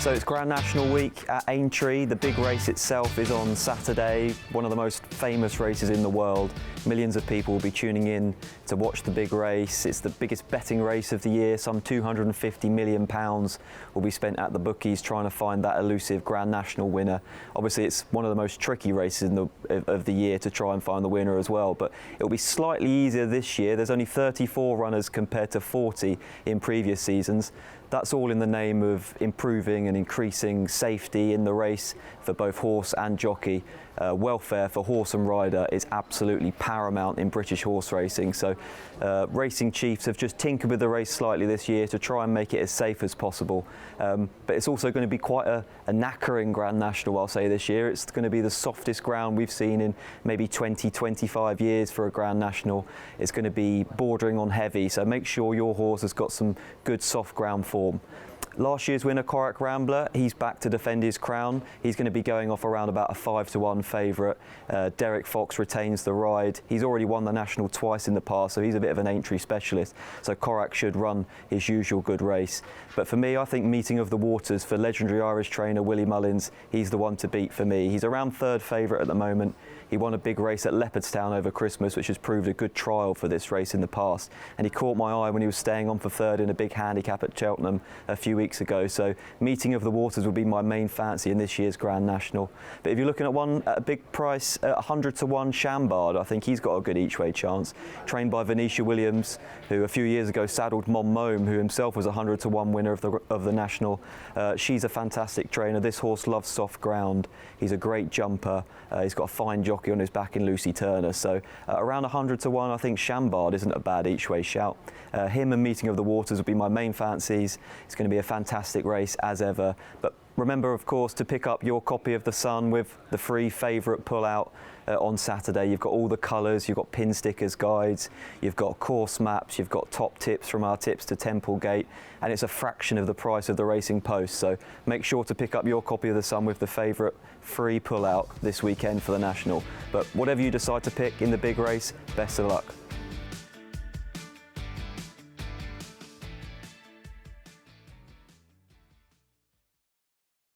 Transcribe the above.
So it's Grand National Week at Aintree. The big race itself is on Saturday, one of the most famous races in the world. Millions of people will be tuning in to watch the big race. It's the biggest betting race of the year. Some £250 million will be spent at the bookies trying to find that elusive Grand National winner. Obviously, it's one of the most tricky races of the year to try and find the winner as well, but it'll be slightly easier this year. There's only 34 runners compared to 40 in previous seasons. That's all in the name of improving and increasing safety in the race for both horse and jockey. Welfare for horse and rider is absolutely paramount in British horse racing. So racing chiefs have just tinkered with the race slightly this year to try and make it as safe as possible. But it's also going to be quite a knackering Grand National, I'll say, this year. It's going to be the softest ground we've seen in maybe 20, 25 years for a Grand National. It's going to be bordering on heavy, so make sure your horse has got some good soft ground form. Last year's winner, Corach Rambler, he's back to defend his crown. He's going to be going off around about a 5-1 favourite. Derek Fox retains the ride. He's already won the National twice in the past, so he's a bit of an Aintree specialist. So Corach should run his usual good race. But for me, I think Meeting of the Waters for legendary Irish trainer Willie Mullins, he's the one to beat for me. He's around third favourite at the moment. He won a big race at Leopardstown over Christmas, which has proved a good trial for this race in the past. And he caught my eye when he was staying on for third in a big handicap at Cheltenham a few weeks ago. So Meeting of the Waters would be my main fancy in this year's Grand National. But if you're looking at one at a big price, 100-1 Chambard, I think he's got a good each-way chance. Trained by Venetia Williams, who a few years ago saddled Mon Mome, who himself was a 100-1 winner of the National. She's a fantastic trainer. This horse loves soft ground. He's a great jumper. He's got a fine jockey on his back in Lucy Turner. So around 100-1, I think Chambard isn't a bad each-way shout. Him and Meeting of the Waters will be my main fancies. It's going to be a fantastic race as ever. But remember, of course, to pick up your copy of The Sun with the free favourite pull-out on Saturday. You've got all the colours, you've got pin stickers, guides, you've got course maps, you've got top tips from our tips to Templegate, and it's a fraction of the price of the Racing Post. So make sure to pick up your copy of The Sun with the favourite free pull-out this weekend for the National. But whatever you decide to pick in the big race, best of luck.